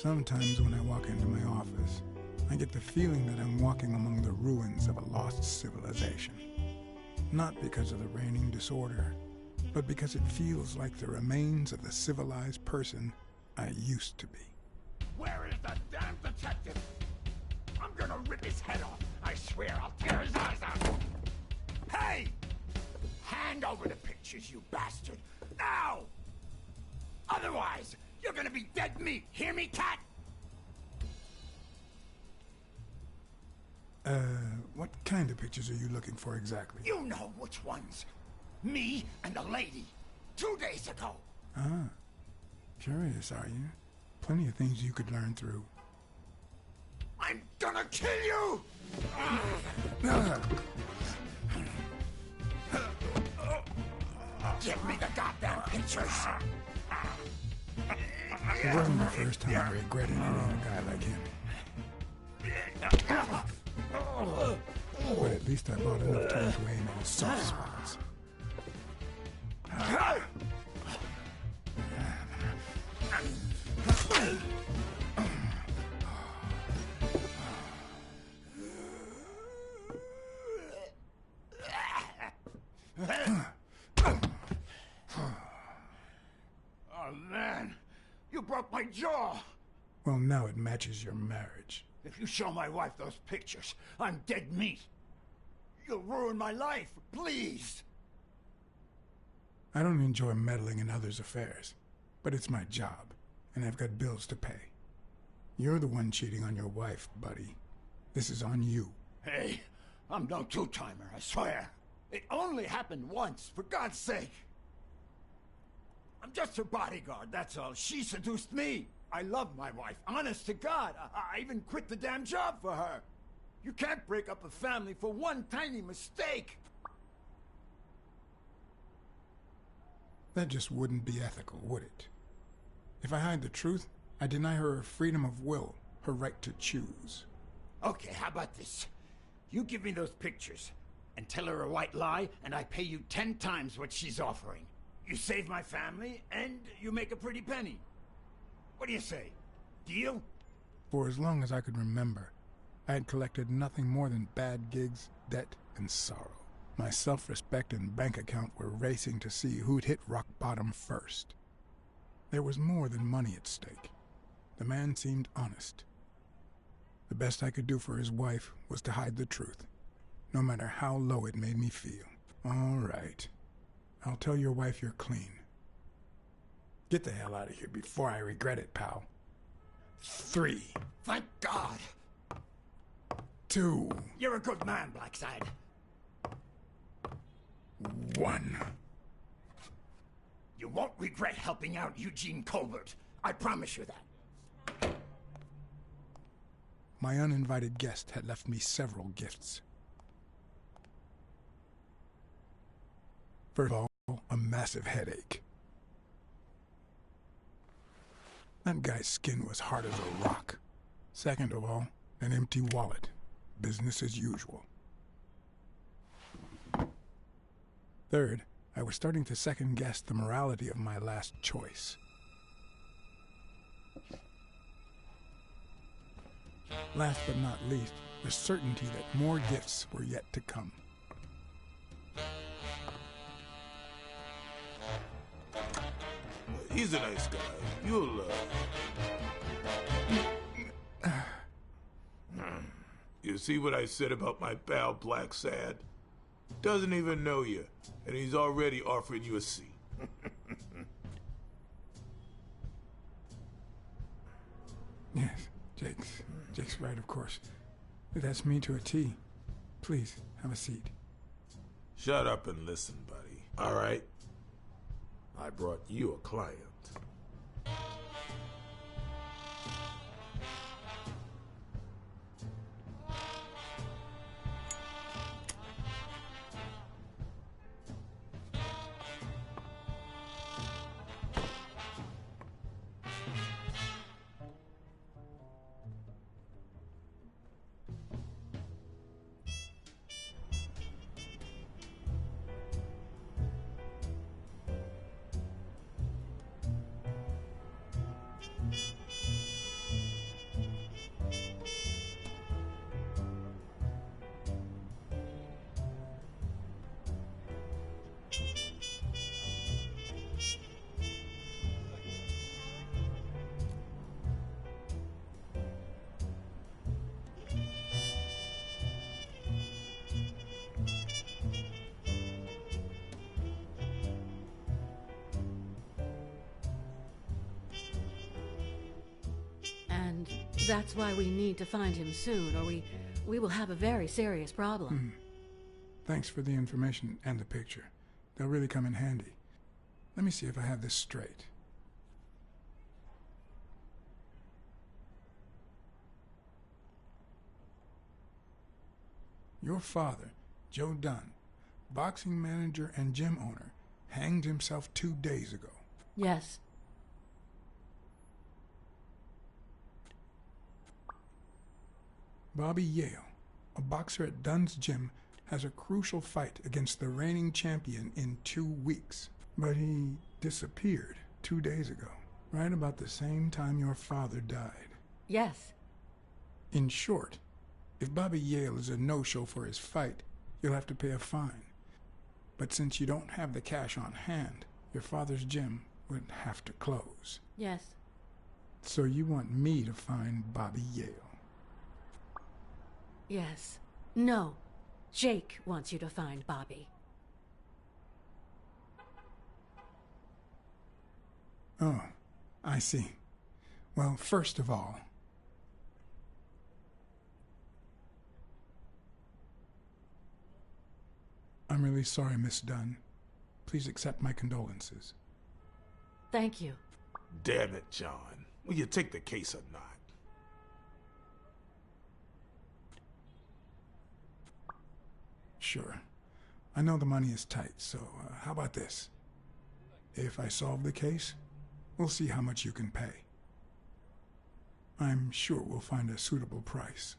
Sometimes when I walk into my office, I get the feeling that I'm walking among the ruins of a lost civilization. Not because of the reigning disorder, but because it feels like the remains of the civilized person I used to be. Where is the damn detective? I'm gonna rip his head off. I swear I'll tear his eyes out. Hey! Hand over the pictures, you bastard. Now! Otherwise, you're gonna be dead meat. Hear me, cat? What kind of pictures are you looking for exactly? You know which ones. Me and the lady. 2 days ago. Ah. Curious, are you? Plenty of things you could learn through. I'm gonna kill you! Give me the goddamn pictures! It wasn't the first time I regretted hitting a guy like him. But at least I bought enough time to aim at his soft spots. Oh man, you broke my jaw! Well, now it matches your marriage. If you show my wife those pictures, I'm dead meat. You'll ruin my life, please! I don't enjoy meddling in others' affairs, but it's my job, and I've got bills to pay. You're the one cheating on your wife, buddy. This is on you. Hey, I'm no two-timer, I swear. It only happened once, for God's sake. I'm just her bodyguard, that's all. She seduced me. I love my wife, honest to God. I even quit the damn job for her. You can't break up a family for one tiny mistake. That just wouldn't be ethical, would it? If I hide the truth, I deny her her freedom of will, her right to choose. Okay, how about this? You give me those pictures, and tell her a white lie, and I pay you 10 times what she's offering. You save my family, and you make a pretty penny. What do you say? Deal? For as long as I could remember, I had collected nothing more than bad gigs, debt, and sorrow. My self-respect and bank account were racing to see who'd hit rock bottom first. There was more than money at stake. The man seemed honest. The best I could do for his wife was to hide the truth, no matter how low it made me feel. All right. I'll tell your wife you're clean. Get the hell out of here before I regret it, pal. 3. Thank God. 2. You're a good man, Blacksad. 1. You won't regret helping out Eugene Colbert. I promise you that. My uninvited guest had left me several gifts. First of all, a massive headache. That guy's skin was hard as a rock. Second of all, an empty wallet. Business as usual. Third, I was starting to second-guess the morality of my last choice. Last but not least, the certainty that more gifts were yet to come. He's a nice guy. You'll, You see what I said about my pal Blacksad? Doesn't even know you, and he's already offering you a seat. Yes, Jake's right, of course. That's me to a T. Please, have a seat. Shut up and listen, buddy. All right? I brought you a client. That's why we need to find him soon, or we will have a very serious problem. Thanks for the information and the picture. They'll really come in handy. Let me see if I have this straight. Your father, Joe Dunn, boxing manager and gym owner, hanged himself 2 days ago. Yes. Bobby Yale, a boxer at Dunn's gym, has a crucial fight against the reigning champion in 2 weeks. But he disappeared 2 days ago, right about the same time your father died. Yes. In short, if Bobby Yale is a no-show for his fight, you'll have to pay a fine. But since you don't have the cash on hand, your father's gym would have to close. Yes. So you want me to find Bobby Yale? Yes. No. Jake wants you to find Bobby. Oh, I see. Well, first of all, I'm really sorry, Miss Dunn. Please accept my condolences. Thank you. Damn it, John. Will you take the case or not? Sure. I know the money is tight, so how about this? If I solve the case, we'll see how much you can pay. I'm sure we'll find a suitable price.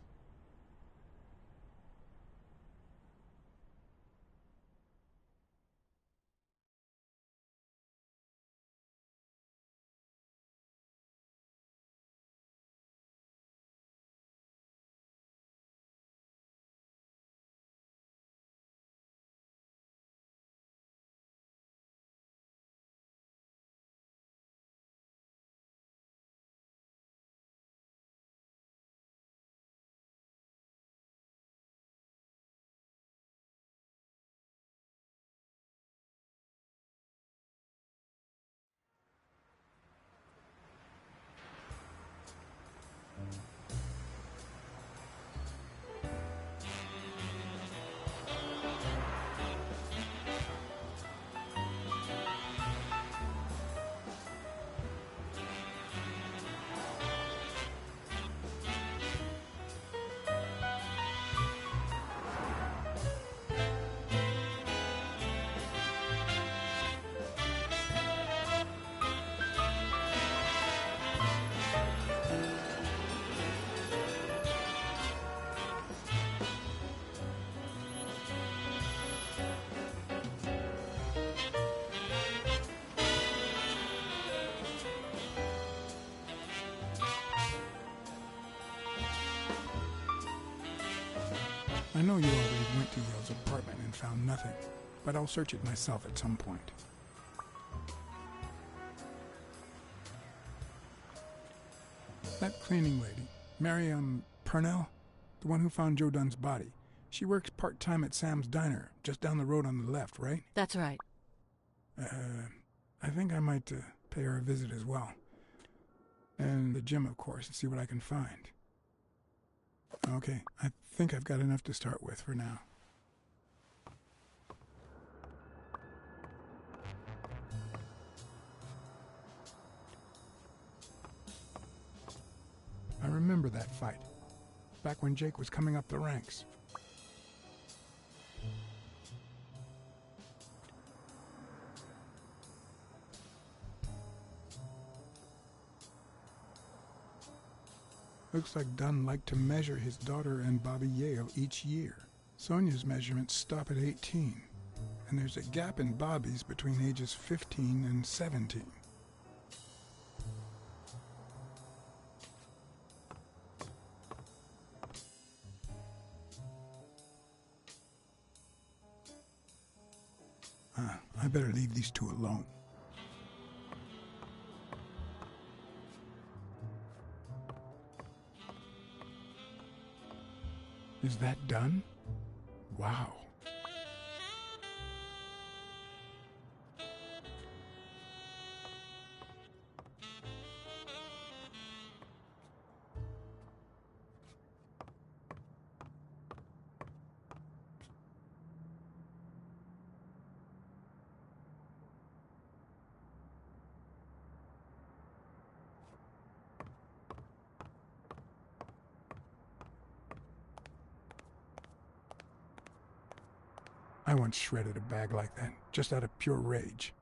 I know you already went to Yale's apartment and found nothing, but I'll search it myself at some point. That cleaning lady, Mary, Purnell, the one who found Joe Dunn's body, she works part-time at Sam's Diner, just down the road on the left, right? That's right. I think I might pay her a visit as well. And the gym, of course, and see what I can find. Okay, I think I've got enough to start with for now. I remember that fight, back when Jake was coming up the ranks. Looks like Dunn liked to measure his daughter and Bobby Yale each year. Sonia's measurements stop at 18, and there's a gap in Bobby's between ages 15 and 17. I better leave these two alone. Is that done? Wow. I once shredded a bag like that, just out of pure rage.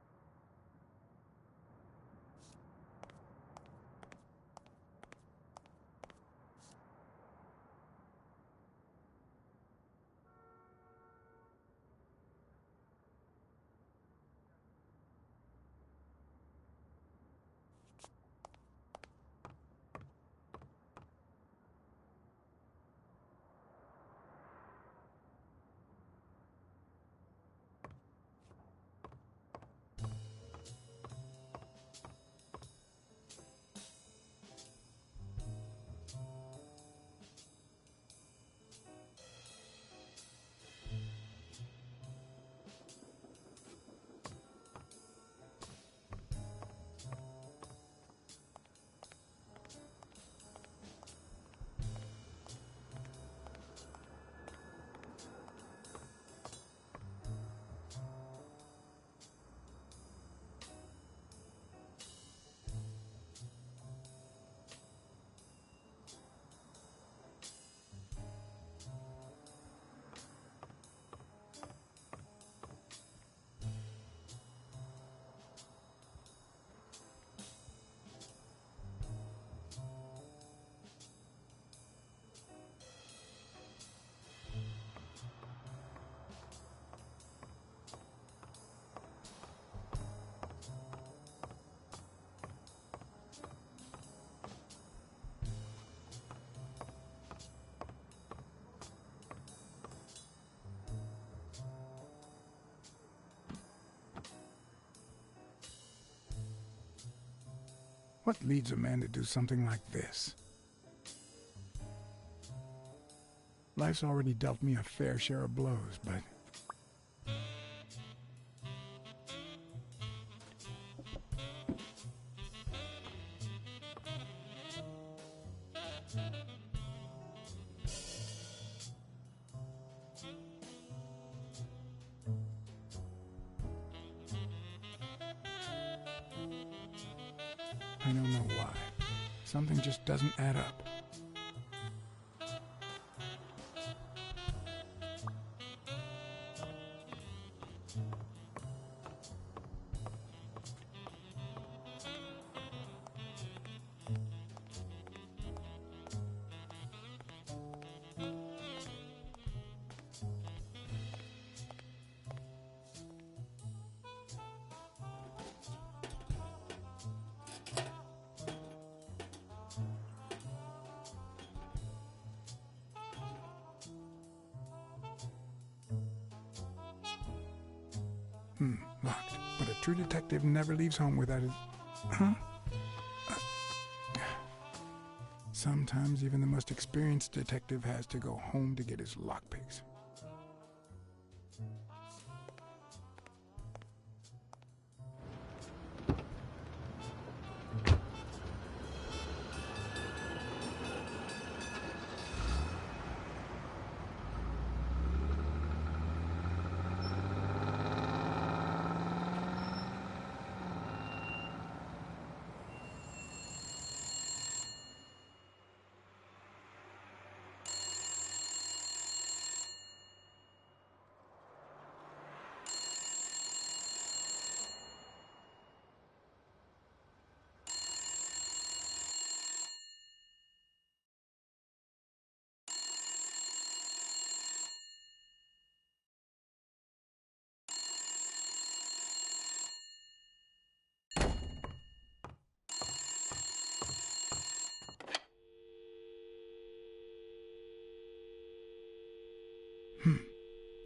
What leads a man to do something like this? Life's already dealt me a fair share of blows, but... I don't know why. Something just doesn't add up. Locked. But a true detective never leaves home without his... Huh? Sometimes even the most experienced detective has to go home to get his lockpicks.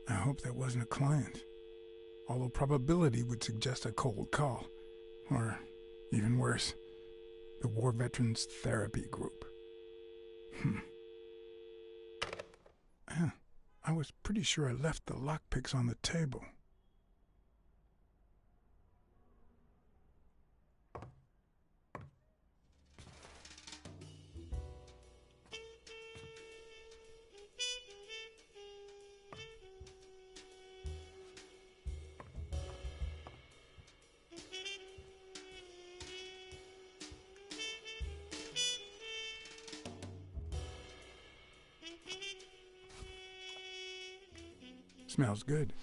I hope that wasn't a client. Although probability would suggest a cold call. Or, even worse, the War Veterans Therapy Group. I was pretty sure I left the lockpicks on the table. Smells good.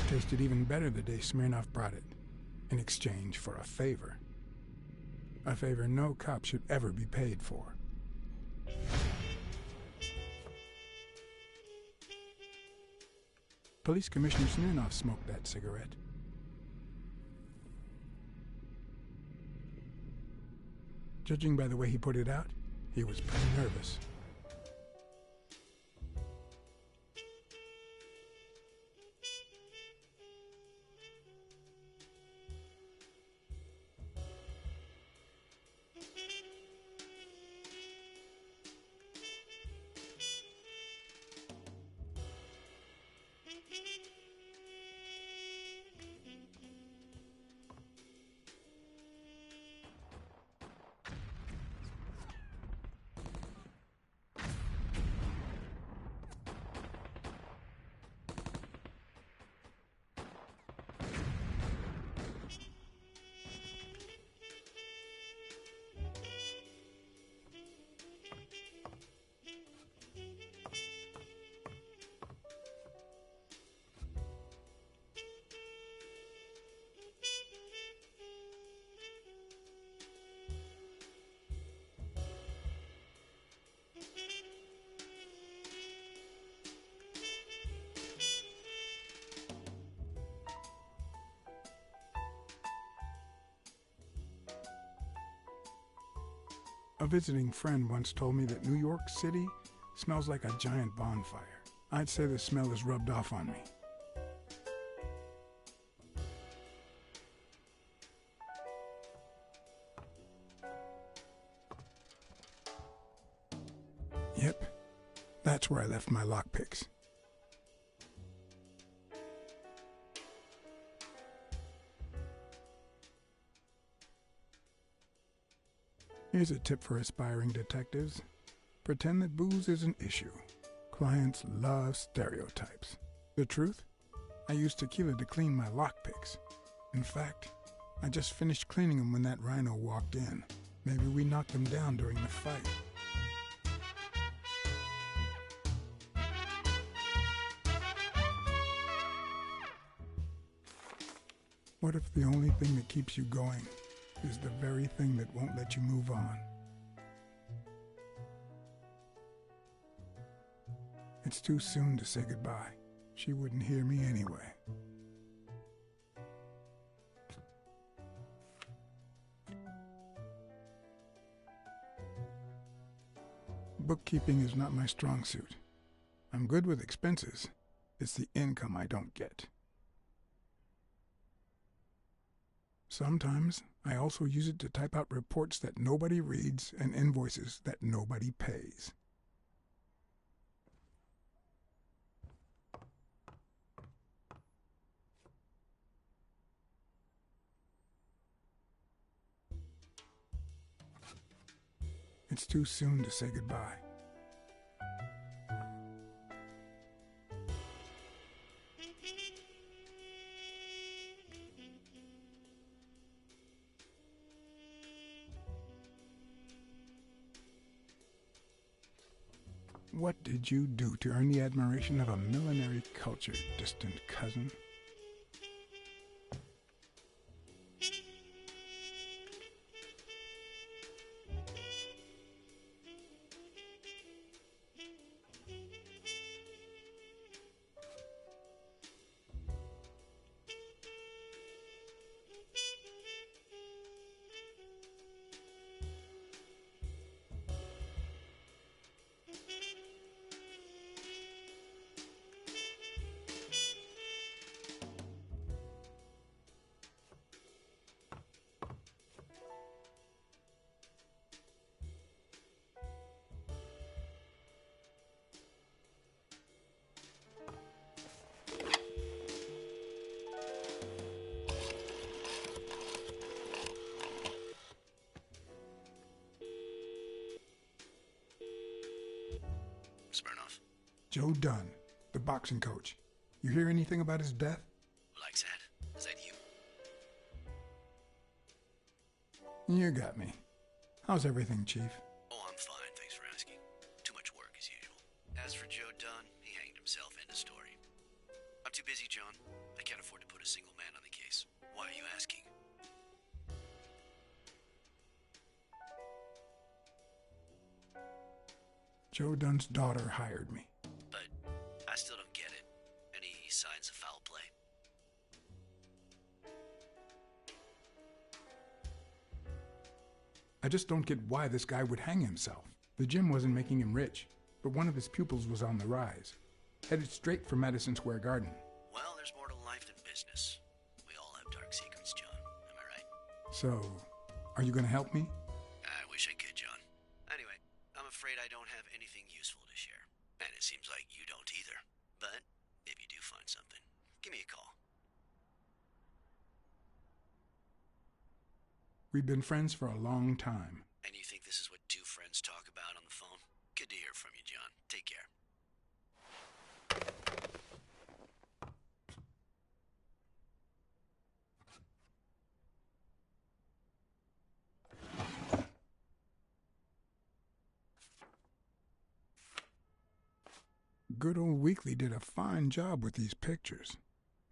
Tasted even better the day Smirnoff brought it, in exchange for a favor. A favor no cop should ever be paid for. Police Commissioner Smirnoff smoked that cigarette. Judging by the way he put it out, he was pretty nervous. A visiting friend once told me that New York City smells like a giant bonfire. I'd say the smell is rubbed off on me. Yep, that's where I left my lockpicks. Here's a tip for aspiring detectives. Pretend that booze is an issue. Clients love stereotypes. The truth? I used tequila to clean my lockpicks. In fact, I just finished cleaning them when that rhino walked in. Maybe we knocked them down during the fight. What if the only thing that keeps you going is the very thing that won't let you move on? It's too soon to say goodbye. She wouldn't hear me anyway. Bookkeeping is not my strong suit. I'm good with expenses. It's the income I don't get. Sometimes I also use it to type out reports that nobody reads and invoices that nobody pays. It's too soon to say goodbye. What did you do to earn the admiration of a millinery cultured distant cousin? Smirnoff. Joe Dunn, the boxing coach. You hear anything about his death? Blacksad, is that you? You got me. How's everything, Chief? Oh, I'm fine, thanks for asking. Too much work as usual. As for Joe Dunn, he hanged himself in the story. I'm too busy, John. I can't afford to put a single man on the case. Why are you asking? Joe Dunn's daughter hired me. But I still don't get it. Any signs of foul play? I just don't get why this guy would hang himself. The gym wasn't making him rich, but one of his pupils was on the rise. Headed straight for Madison Square Garden. Well, there's more to life than business. We all have dark secrets, John. Am I right? So, are you gonna help me? I wish I could, John. Anyway, I'm afraid I don't have anything useful to share. And it seems like you don't either. But if you do find something, give me a call. We've been friends for a long time. And you think this is what two friends talk about on the phone? Good to hear from you, John. Take care. Good old Weekly did a fine job with these pictures.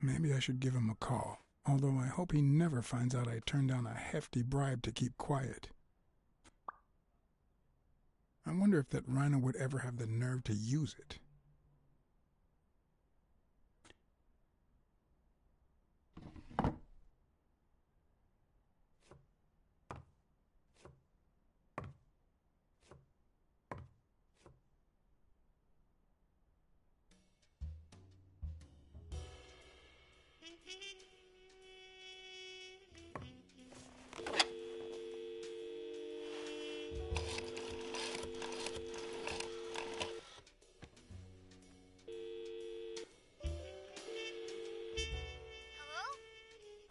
Maybe I should give him a call, although I hope he never finds out I turned down a hefty bribe to keep quiet. I wonder if that rhino would ever have the nerve to use it.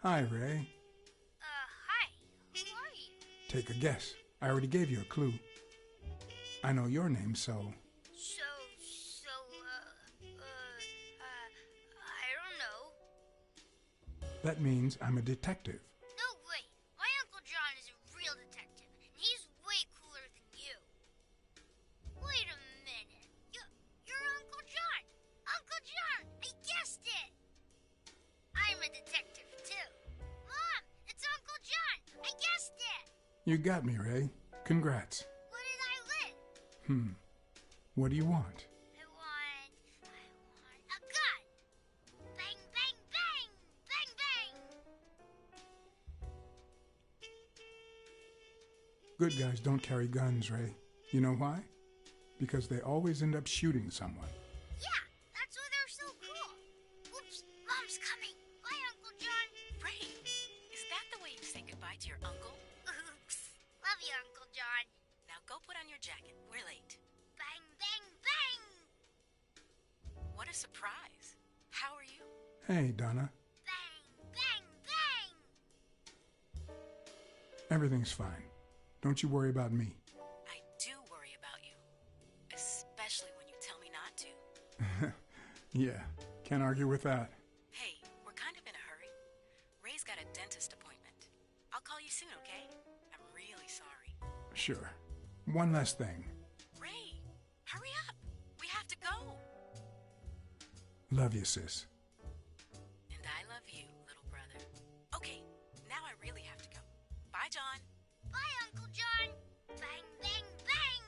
Hi, Ray. Hi. Who are you? Take a guess. I already gave you a clue. I know your name, so... I don't know. That means I'm a detective. No way. My Uncle John is a real detective, and he's way cooler than you. Wait a minute. You're Uncle John. Uncle John, I guessed it. I'm a detective, too. Mom, it's Uncle John. I guessed it. You got me, Ray. Congrats. What did I win? What do you want? I want a gun. Bang, bang, bang. Bang, bang. Good guys don't carry guns, Ray. You know why? Because they always end up shooting someone. Yeah, that's why they're so cool. Oops, Mom's coming. Bye, Uncle John. Ray, is that the way you say goodbye to your uncle? Oops. Love you, Uncle John. Now go put on your jacket. We're late. Bang, bang, bang. What a surprise. How are you? Hey, Donna. Bang, bang, bang. Everything's fine. Don't you worry about me. I do worry about you. Especially when you tell me not to. Yeah, can't argue with that. Hey, we're kind of in a hurry. Ray's got a dentist appointment. I'll call you soon, okay? I'm really sorry. Sure. One last thing. Ray, hurry up. We have to go. Love you, sis. And I love you, little brother. Okay, now I really have to go. Bye, John. Bye, Uncle John. Bang, bang, bang.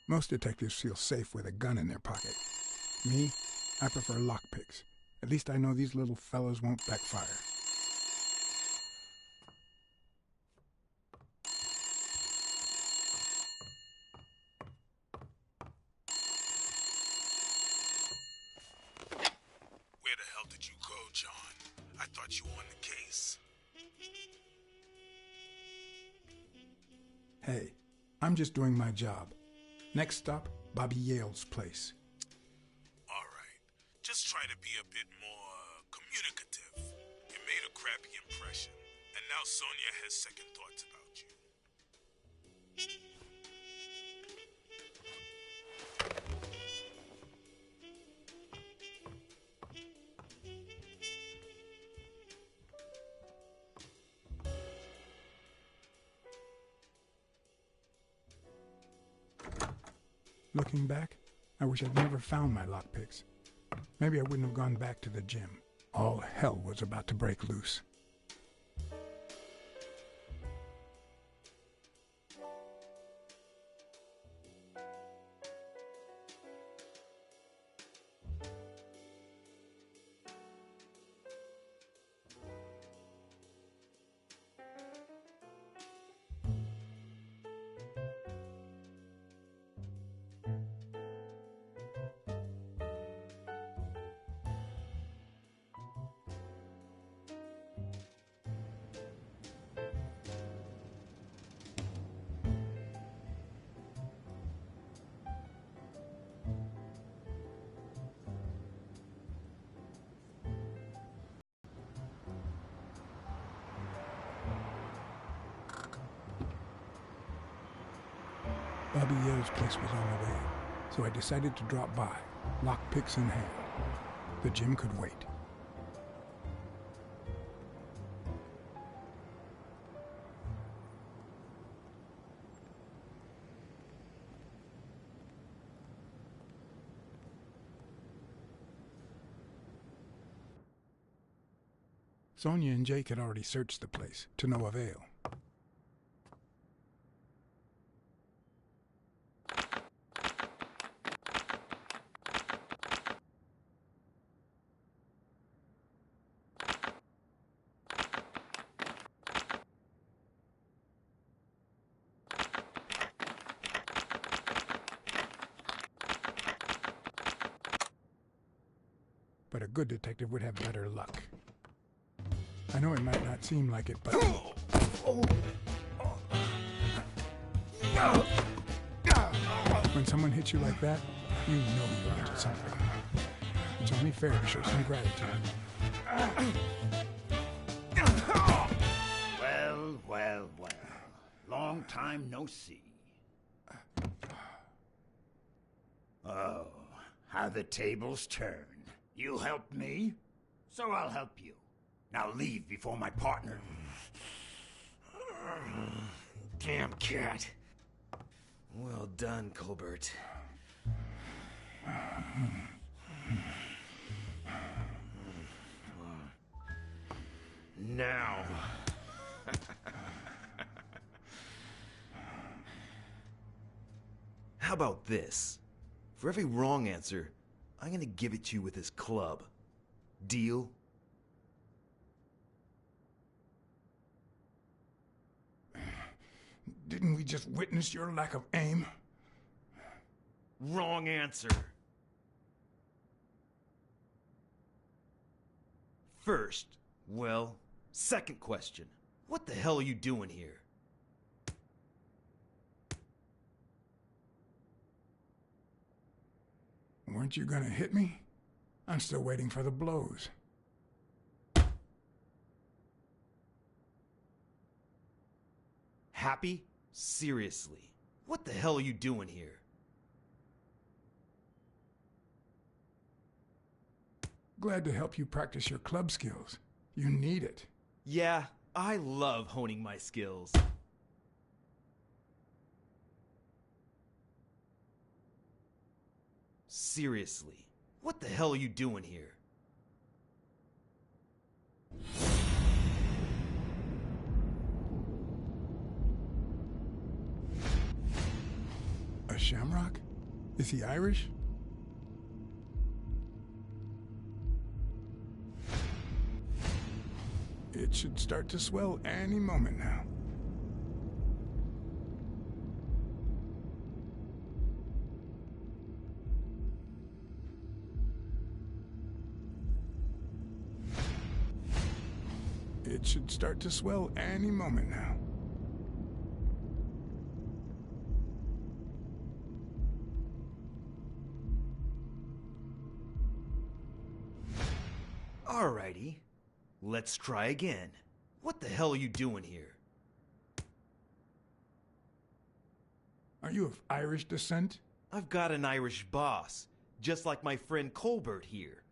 Most detectives feel safe with a gun in their pocket. Me, I prefer lockpicks. At least I know these little fellows won't backfire. Hey, I'm just doing my job. Next stop, Bobby Yale's place. All right. Just try to be a bit more communicative. You made a crappy impression, and now Sonia has second thoughts about you. Looking back, I wish I'd never found my lockpicks. Maybe I wouldn't have gone back to the gym. All hell was about to break loose. Bobby Yale's place was on the way, so I decided to drop by, lockpicks in hand. The gym could wait. Sonia and Jake had already searched the place, to no avail. But a good detective would have better luck. I know it might not seem like it, but... When someone hits you like that, you know you're onto something. It's only fair to show some gratitude. Well. Long time no see. Oh, how the tables turn. You helped me, so I'll help you. Now leave before my partner... Damn cat. Well done, Colbert. Now. How about this? For every wrong answer, I'm gonna give it to you with this club. Deal? Didn't we just witness your lack of aim? Wrong answer. First, well, second question. What the hell are you doing here? Weren't you gonna hit me? I'm still waiting for the blows. Happy? Seriously. What the hell are you doing here? Glad to help you practice your club skills. You need it. Yeah, I love honing my skills. Seriously. What the hell are you doing here? A shamrock? Is he Irish? It should start to swell any moment now. It should start to swell any moment now. Let's try again. What the hell are you doing here? Are you of Irish descent? I've got an Irish boss, just like my friend Colbert here.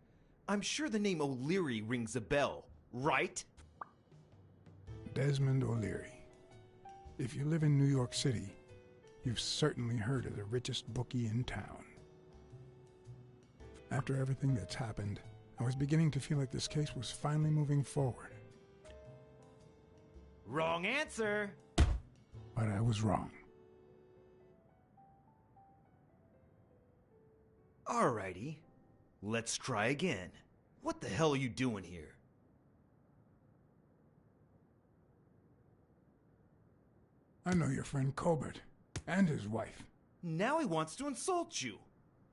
I'm sure the name O'Leary rings a bell, right? Desmond O'Leary. If you live in New York City, you've certainly heard of the richest bookie in town. After everything that's happened, I was beginning to feel like this case was finally moving forward. Wrong answer! But I was wrong. Alrighty. Let's try again. What the hell are you doing here? I know your friend Colbert and his wife. Now he wants to insult you.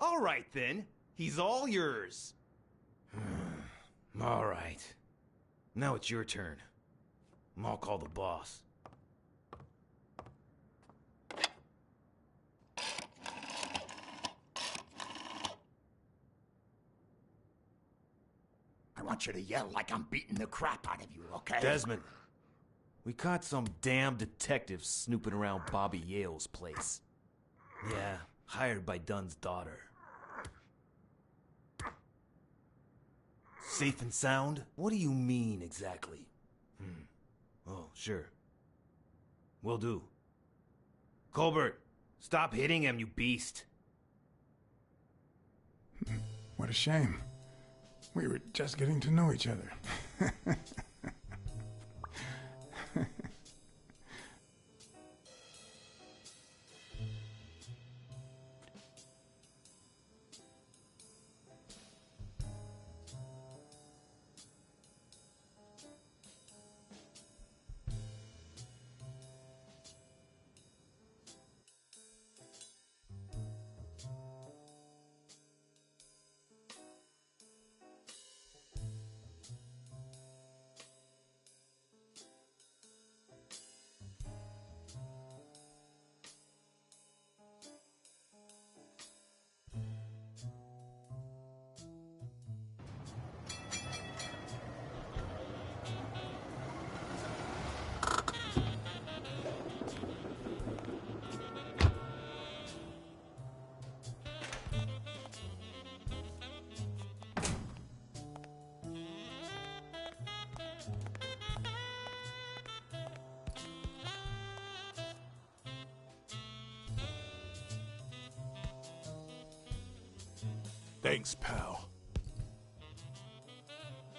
Alright then. He's all yours. Alright. Now it's your turn. I'll call the boss. I want you to yell like I'm beating the crap out of you, okay? Desmond, we caught some damn detective snooping around Bobby Yale's place. Yeah, hired by Dunn's daughter. Safe and sound? What do you mean, exactly? Oh, sure. Will do. Colbert, stop hitting him, you beast. What a shame. We were just getting to know each other. Thanks, pal.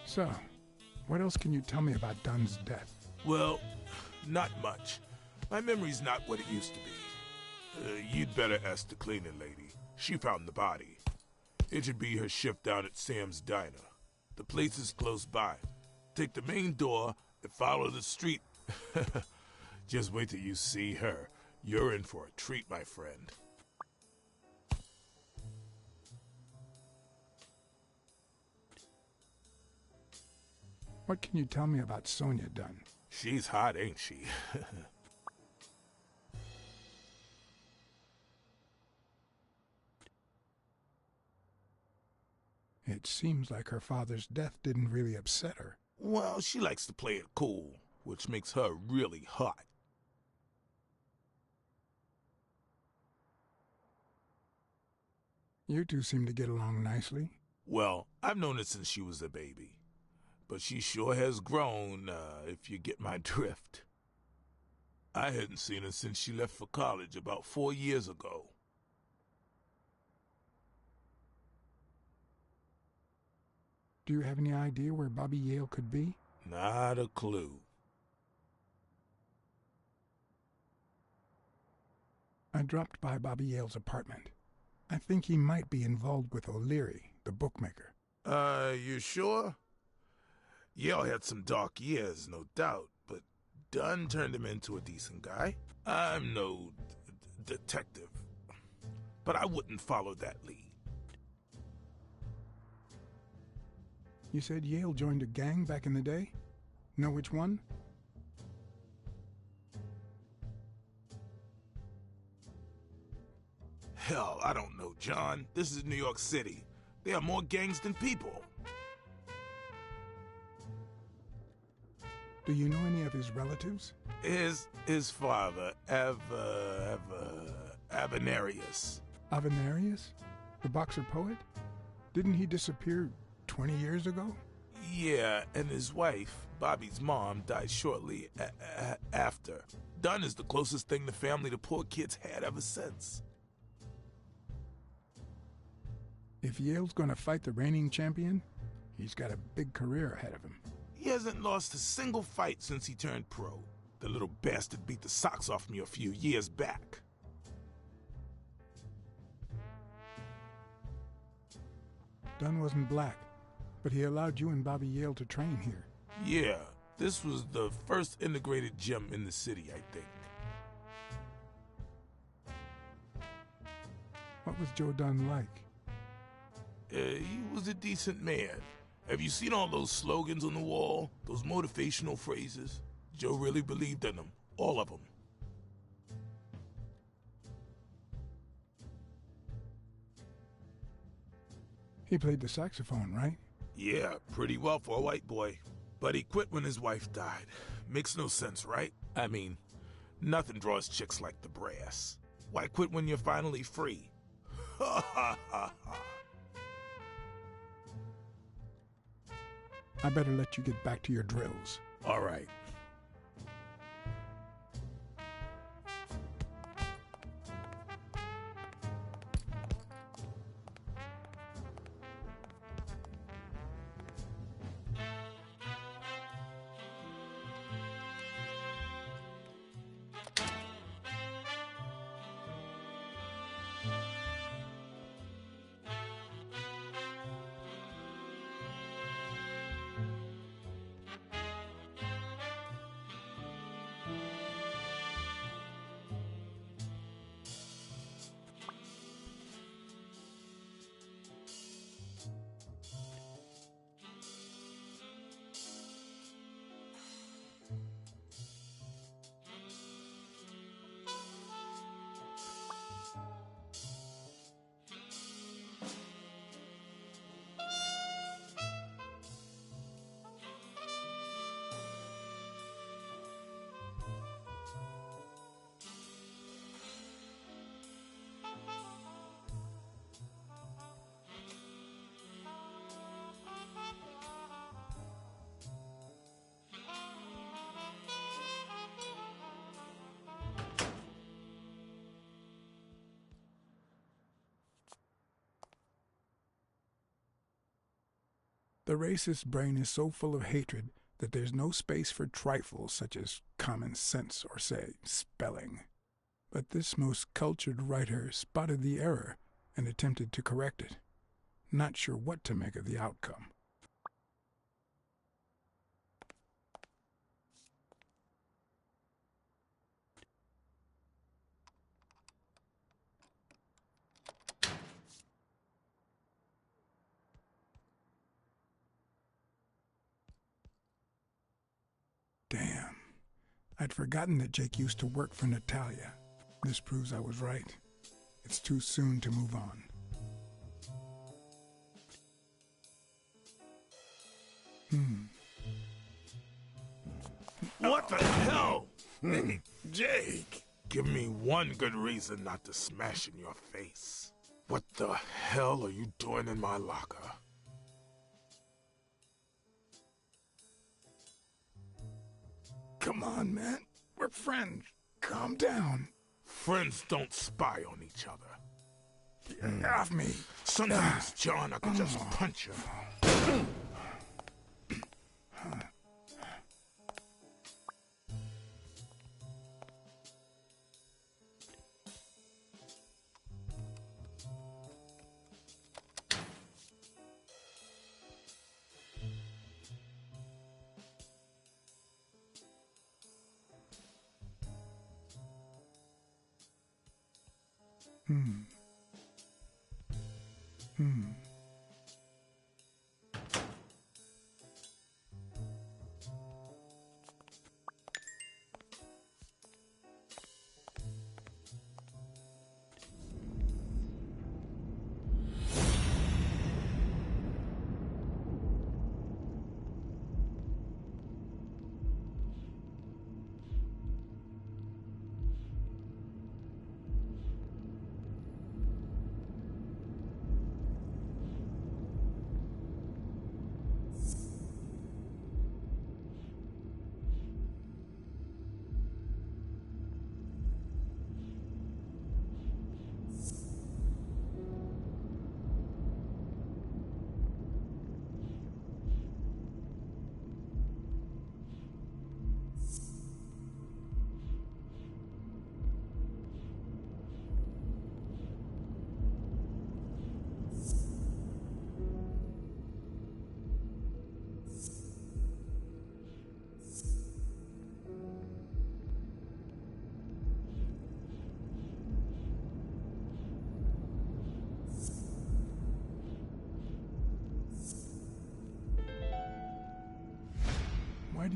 So, what else can you tell me about Dunn's death? Well, not much. My memory's not what it used to be. You'd better ask the cleaning lady. She found the body. It should be her shift down at Sam's Diner. The place is close by. Take the main door and follow the street. Just wait till you see her. You're in for a treat, my friend. What can you tell me about Sonia Dunn? She's hot, ain't she? It seems like her father's death didn't really upset her. Well, she likes to play it cool, which makes her really hot. You two seem to get along nicely. Well, I've known her since she was a baby. But she sure has grown, if you get my drift. I hadn't seen her since she left for college about 4 years ago. Do you have any idea where Bobby Yale could be? Not a clue. I dropped by Bobby Yale's apartment. I think he might be involved with O'Leary, the bookmaker. You sure? Yale had some dark years, no doubt, but Dunn turned him into a decent guy. I'm no detective, but I wouldn't follow that lead. You said Yale joined a gang back in the day? Know which one? Hell, I don't know, John. This is New York City. There are more gangs than people. Do you know any of his relatives? His father, Avenarius. Avenarius? The boxer poet? Didn't he disappear 20 years ago? Yeah, and his wife, Bobby's mom, died shortly after. Dunn is the closest thing the family the poor kids had ever since. If Yale's gonna fight the reigning champion, he's got a big career ahead of him. He hasn't lost a single fight since he turned pro. The little bastard beat the socks off me a few years back. Dunn wasn't black, but he allowed you and Bobby Yale to train here. Yeah, this was the first integrated gym in the city, I think. What was Joe Dunn like? He was a decent man. Have you seen all those slogans on the wall? Those motivational phrases? Joe really believed in them. All of them. He played the saxophone, right? Yeah, pretty well for a white boy. But he quit when his wife died. Makes no sense, right? I mean, nothing draws chicks like the brass. Why quit when you're finally free? Ha ha ha ha. I better let you get back to your drills. All right. The racist brain is so full of hatred that there's no space for trifles such as common sense or, say, spelling. But this most cultured writer spotted the error and attempted to correct it, not sure what to make of the outcome. Damn. I'd forgotten that Jake used to work for Natalia. This proves I was right. It's too soon to move on. What the hell? Hey, Jake, give me one good reason not to smash in your face. What the hell are you doing in my locker? Come on, man. We're friends. Calm down. Friends don't spy on each other. Get off me. Sometimes, John, I could just punch you.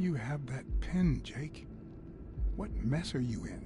do you have that pen, Jake? What mess are you in?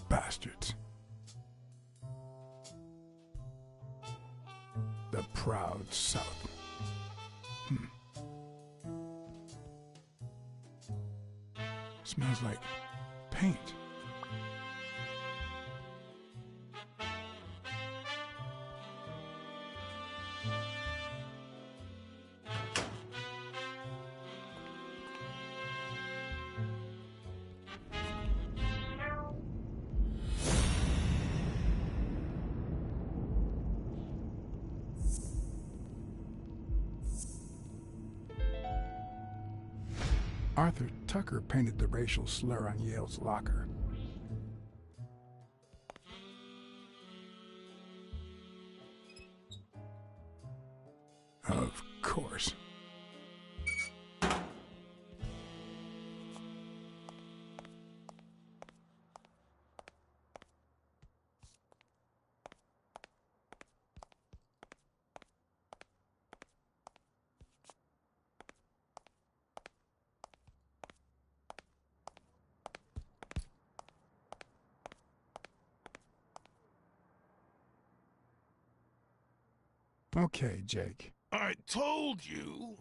Bastards. The proud South. Smells like paint. Arthur Tucker painted the racial slur on Yale's locker. Of course. Okay, Jake. I told you.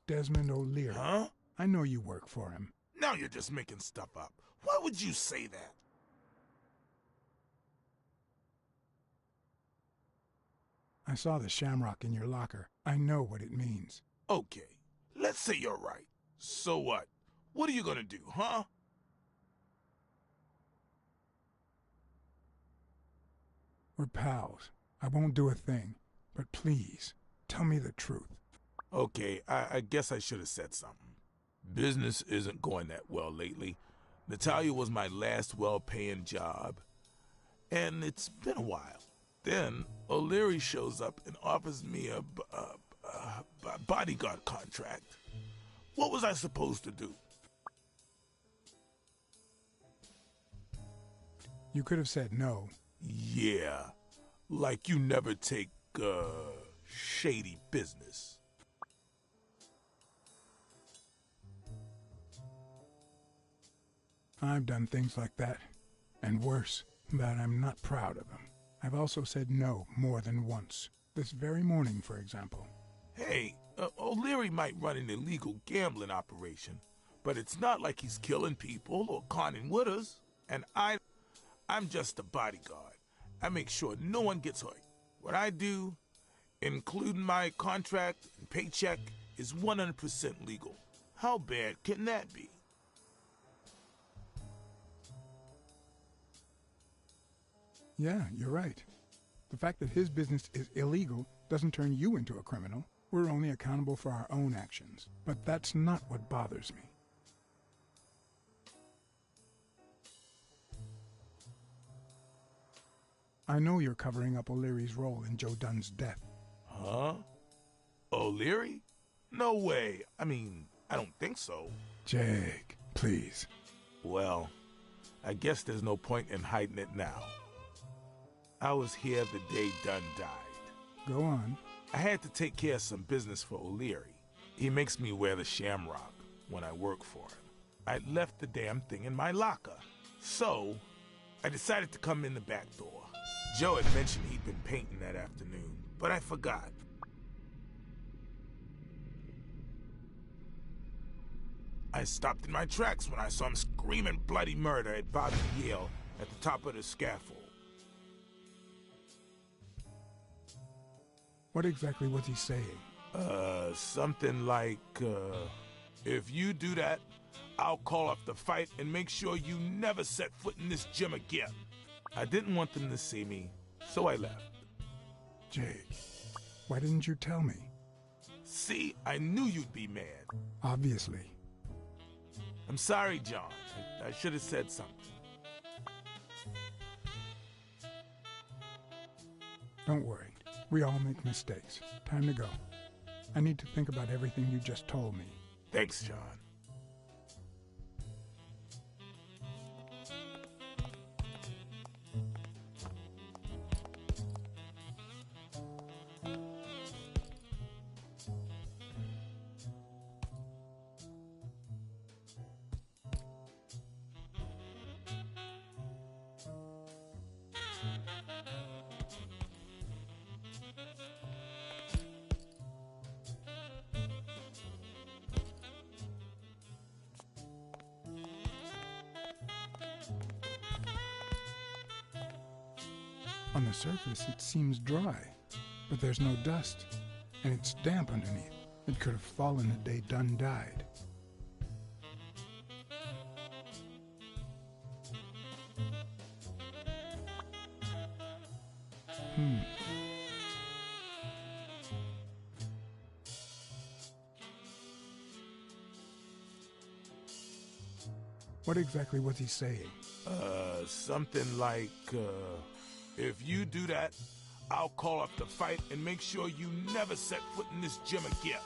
Desmond O'Leary. Huh? I know you work for him. Now you're just making stuff up. Why would you say that? I saw the shamrock in your locker. I know what it means. Okay, let's say you're right. So what? What are you gonna do, huh? We're pals. I won't do a thing. But please, tell me the truth. Okay, I guess I should have said something. Business isn't going that well lately. Natalia was my last well-paying job, and it's been a while. Then O'Leary shows up and offers me a bodyguard contract. What was I supposed to do? You could have said no. Yeah, like you never take shady business. I've done things like that, and worse, but I'm not proud of them. I've also said no more than once. This very morning, for example. Hey, O'Leary might run an illegal gambling operation, but it's not like he's killing people or conning widows. And I'm just a bodyguard. I make sure no one gets hurt. What I do, including my contract and paycheck, is 100% legal. How bad can that be? Yeah, you're right. The fact that his business is illegal doesn't turn you into a criminal. We're only accountable for our own actions. But that's not what bothers me. I know you're covering up O'Leary's role in Joe Dunn's death. Huh? O'Leary? No way. I mean, I don't think so. Jake, please. Well, I guess there's no point in hiding it now. I was here the day Dunn died. Go on. I had to take care of some business for O'Leary. He makes me wear the shamrock when I work for him. I left the damn thing in my locker. So, I decided to come in the back door. Joe had mentioned he'd been painting that afternoon, but I forgot. I stopped in my tracks when I saw him screaming bloody murder at Bobby Yale at the top of the scaffold. What exactly was he saying? Something like, if you do that, I'll call off the fight and make sure you never set foot in this gym again. I didn't want them to see me, so I left. Jake, why didn't you tell me? See, I knew you'd be mad. Obviously. I'm sorry, John. I should have said something. Don't worry. We all make mistakes. Time to go. I need to think about everything you just told me. Thanks, John. On the surface, it seems dry, but there's no dust, and it's damp underneath. It could have fallen the day Dunn died. What exactly was he saying? Something like, if you do that, I'll call off the fight and make sure you never set foot in this gym again.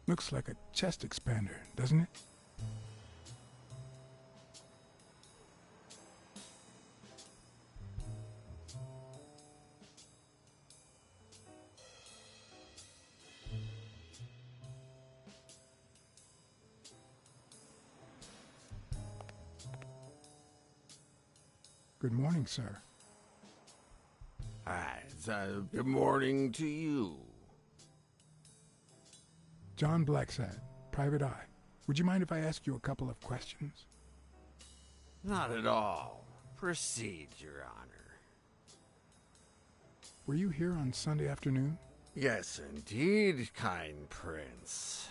Looks like a chest expander, doesn't it? Good morning, sir. Hi, good morning to you. John Blacksad, private eye. Would you mind if I ask you a couple of questions? Not at all. Proceed, Your Honor. Were you here on Sunday afternoon? Yes, indeed, kind prince.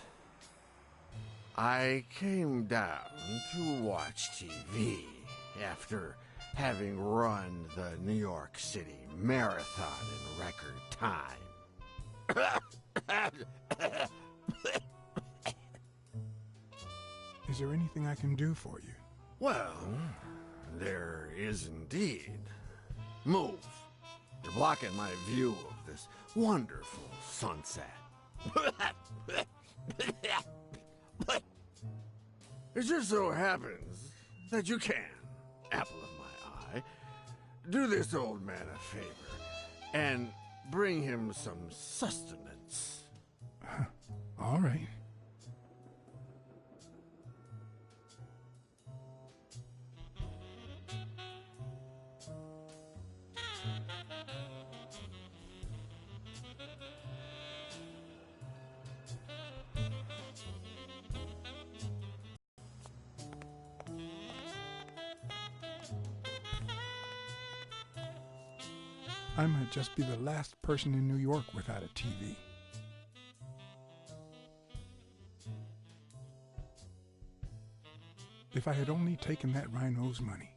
I came down to watch TV after having run the New York City Marathon in record time. Is there anything I can do for you? Well, there is indeed. Move. You're blocking my view of this wonderful sunset. It just so happens that you can, apple of my eye, do this old man a favor and bring him some sustenance. All right. I might just be the last person in New York without a TV. If I had only taken that rhino's money.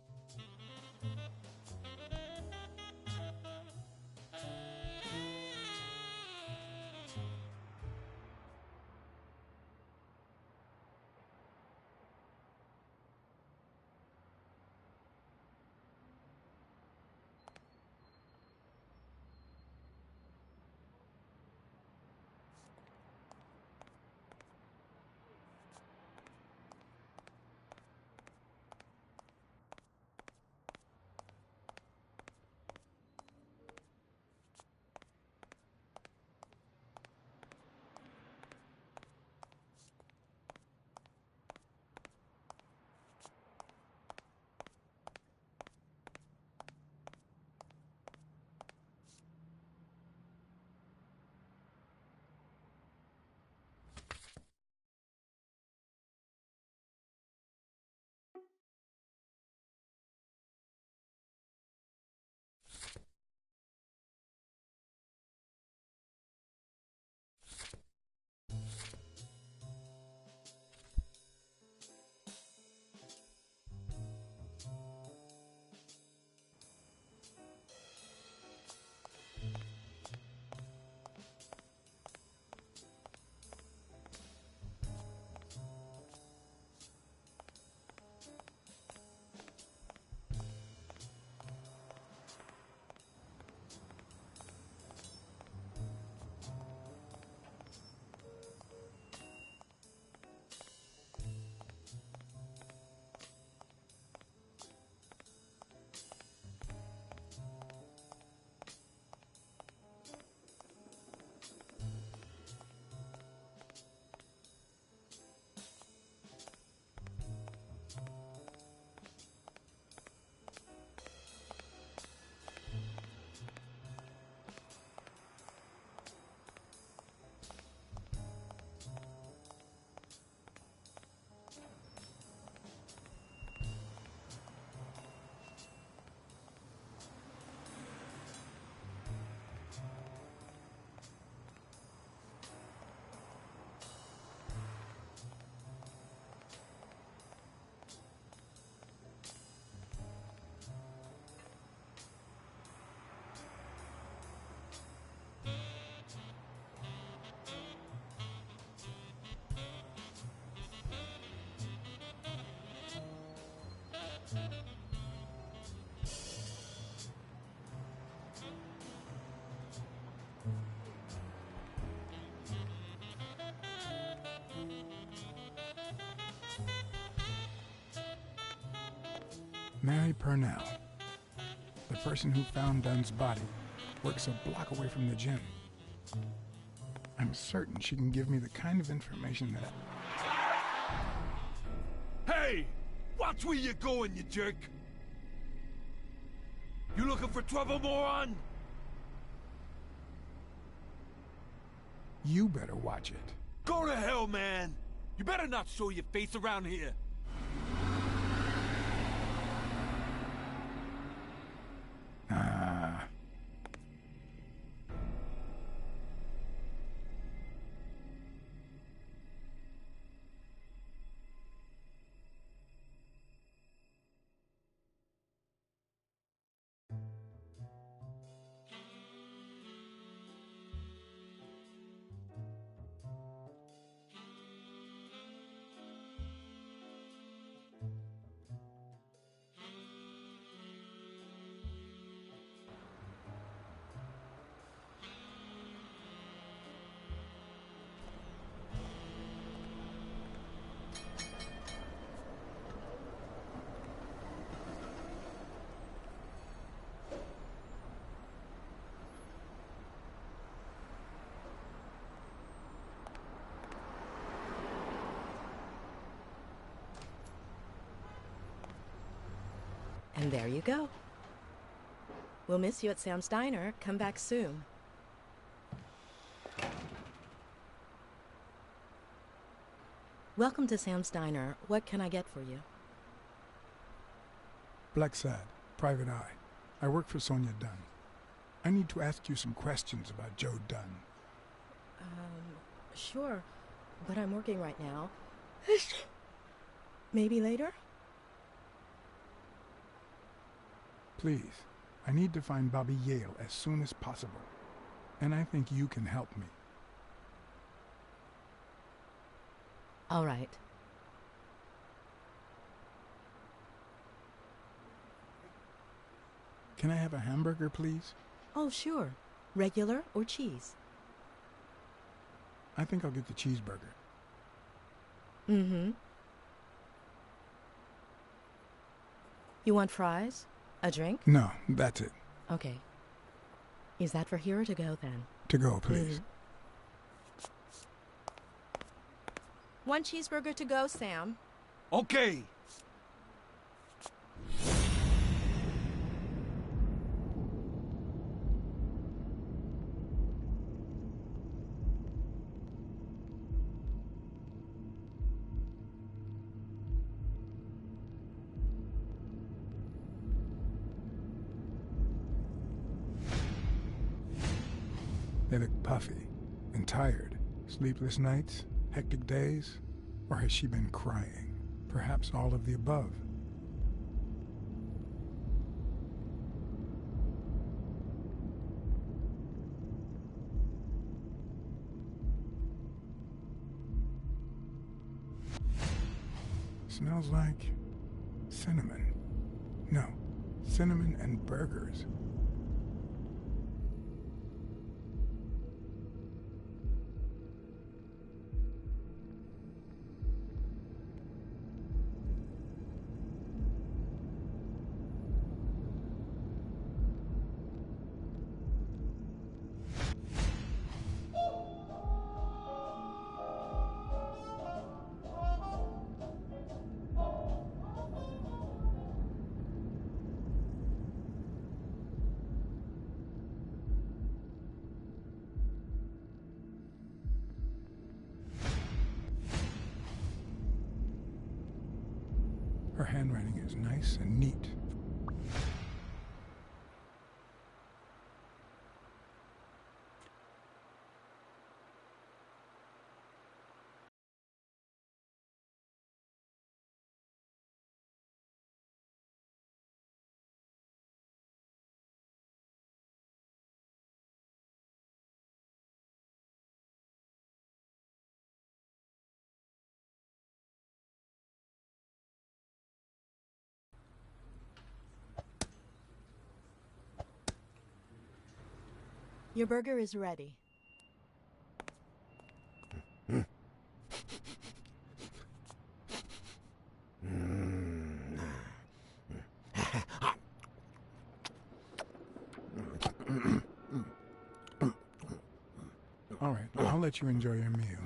Mary Purnell, the person who found Dunn's body, works a block away from the gym. I'm certain she can give me the kind of information that... Hey! Watch where you're going, you jerk! You looking for trouble, moron? You better watch it. Go to hell, man! You better not show your face around here. Ah. And there you go. We'll miss you at Sam's Diner. Come back soon. Welcome to Sam's Diner. What can I get for you? Blacksad, Private Eye. I work for Sonia Dunn. I need to ask you some questions about Joe Dunn. Sure. But I'm working right now. Maybe later? Please, I need to find Bobby Yale as soon as possible. And I think you can help me. All right. Can I have a hamburger, please? Oh, sure. Regular or cheese? I think I'll get the cheeseburger. Mm-hmm. You want fries? A drink? No, that's it. Okay. Is that for here or to go, then? To go, please. One cheeseburger to go, Sam. Okay. They look puffy and tired. Sleepless nights, hectic days, or has she been crying? Perhaps all of the above. Smells like cinnamon. No, cinnamon and burgers. Her handwriting is nice and neat. Your burger is ready. All right, I'll let you enjoy your meal.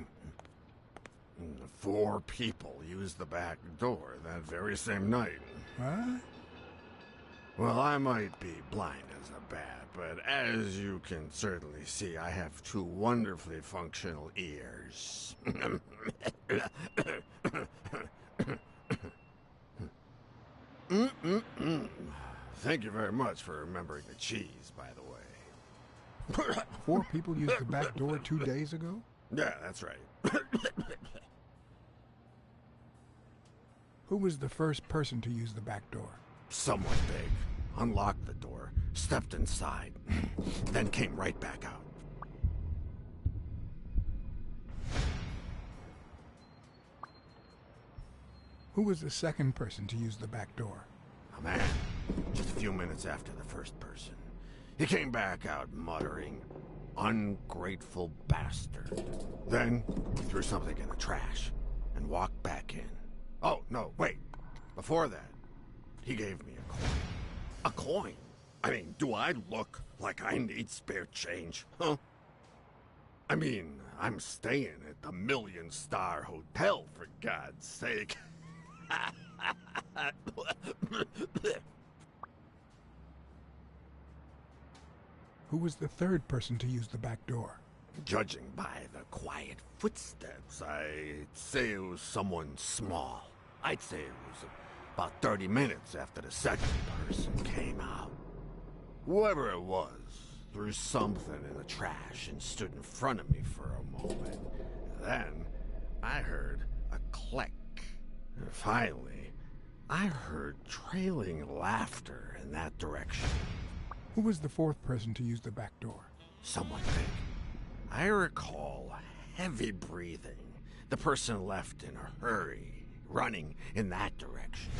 4 people used the back door that very same night. What? Well, I might be blind as a bat, but as you can certainly see, I have two wonderfully functional ears. Thank you very much for remembering the cheese, by the way. 4 people used the back door 2 days ago? Yeah, that's right. Who was the first person to use the back door? Someone big unlocked the door, stepped inside, then came right back out. Who was the second person to use the back door? A man, just a few minutes after the first person. He came back out muttering, "Ungrateful bastard." Then he threw something in the trash and walked back in. Oh, no, wait. Before that, he gave me a coin. A coin? I mean, do I look like I need spare change, huh? I mean, I'm staying at the Million-Star Hotel, for God's sake. Who was the third person to use the back door? Judging by the quiet footsteps, I'd say it was someone small. I'd say it was about 30 minutes after the second person came out. Whoever it was threw something in the trash and stood in front of me for a moment. Then I heard a click. And finally, I heard trailing laughter in that direction. Who was the fourth person to use the back door? Someone big. I recall heavy breathing. The person left in a hurry, running in that direction.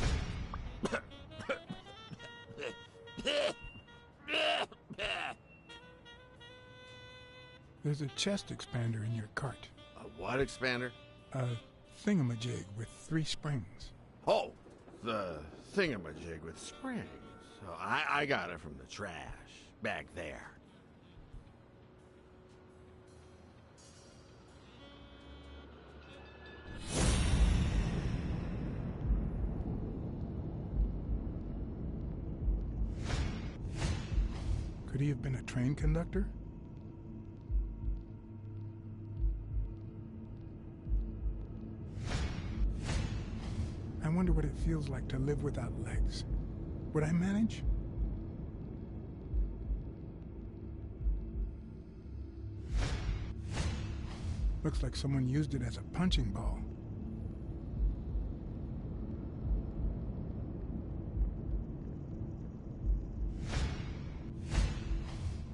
There's a chest expander in your cart. A what expander? A thingamajig with 3 springs. Oh, the thingamajig with springs. So I got it from the trash back there. Could he have been a train conductor? I wonder what it feels like to live without legs. Would I manage? Looks like someone used it as a punching ball.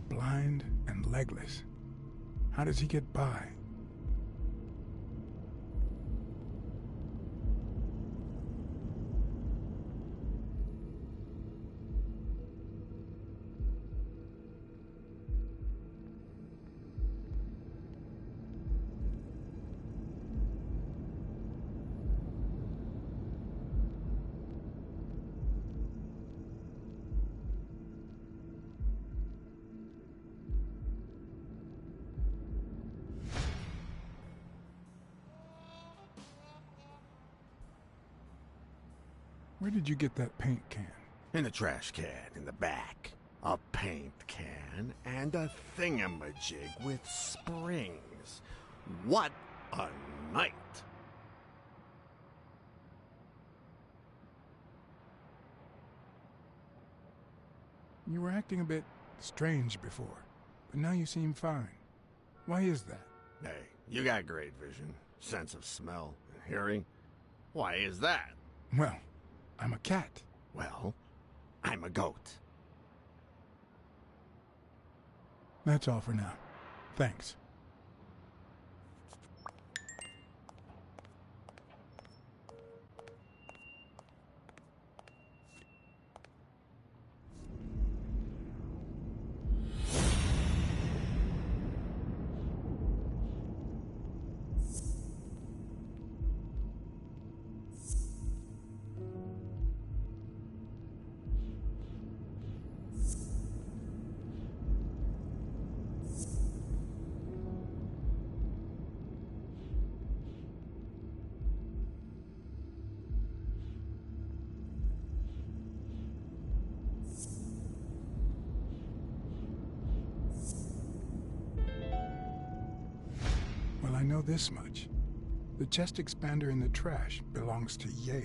Blind and legless. How does he get by? Where did you get that paint can? In the trash can in the back. A paint can and a thingamajig with springs. What a night! You were acting a bit strange before, but now you seem fine. Why is that? Hey, you got great vision, sense of smell, and hearing. Why is that? Well, I'm a cat. Well, I'm a goat. That's all for now. Thanks. I know this much. The chest expander in the trash belongs to Yale.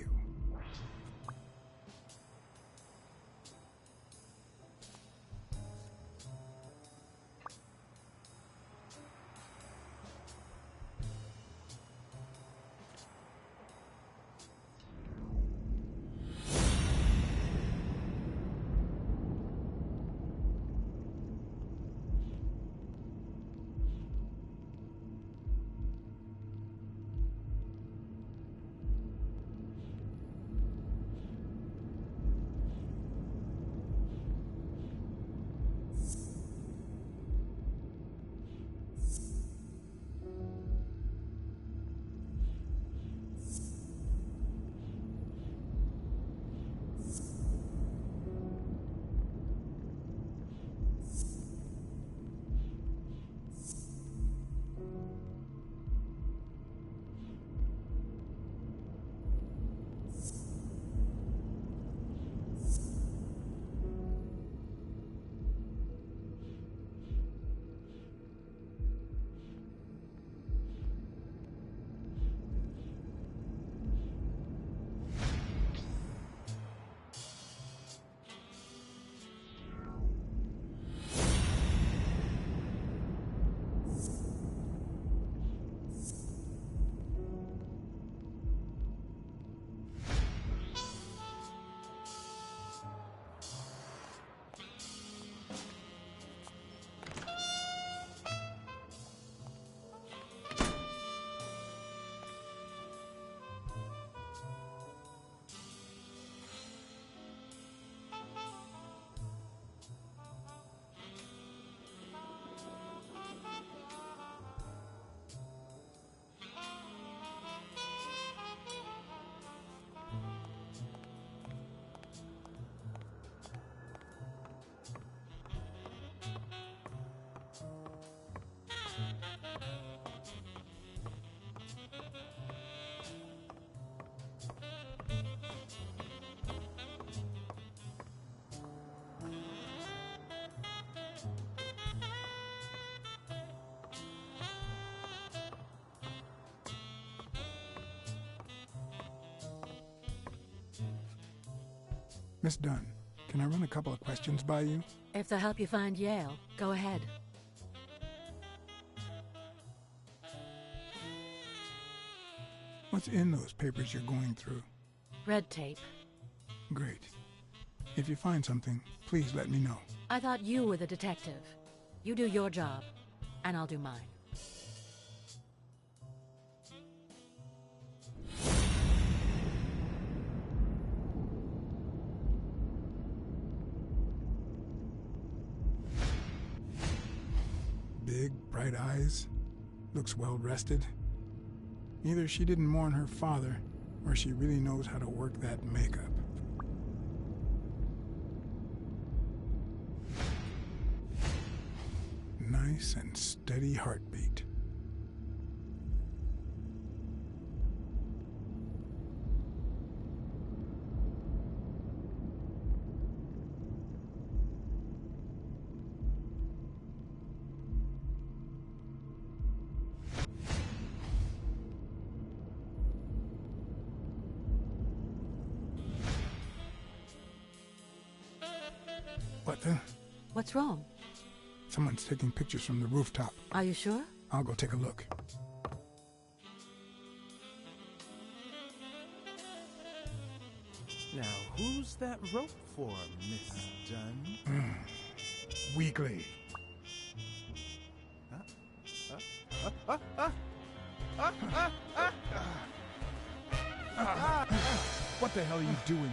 Miss Dunn, can I run a couple of questions by you? If they'll help you find Yale, go ahead. What's in those papers you're going through? Red tape. Great. If you find something, please let me know. I thought you were the detective. You do your job, and I'll do mine. Big, bright eyes. Looks well rested. Either she didn't mourn her father, or she really knows how to work that makeup. Nice and steady heartbeat. What the? What's wrong? Someone's taking pictures from the rooftop. Are you sure? I'll go take a look. Now, who's that rope for, Miss Dunn? Weekly. What the hell are you doing here?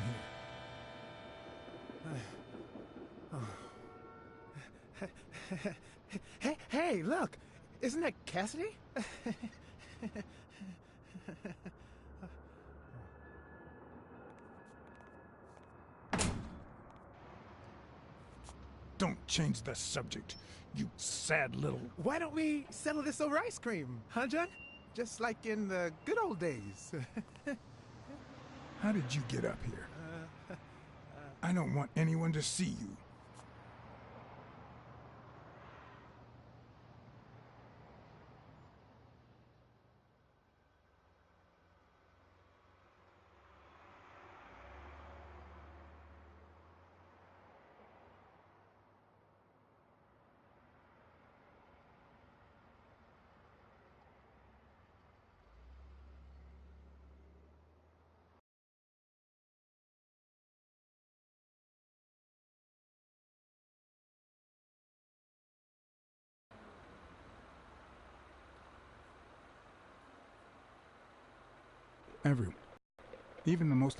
Hey, look! Isn't that Cassidy? Don't change the subject, you sad little... Why don't we settle this over ice cream, huh, John? Just like in the good old days. How did you get up here? I don't want anyone to see you. Everyone, even the most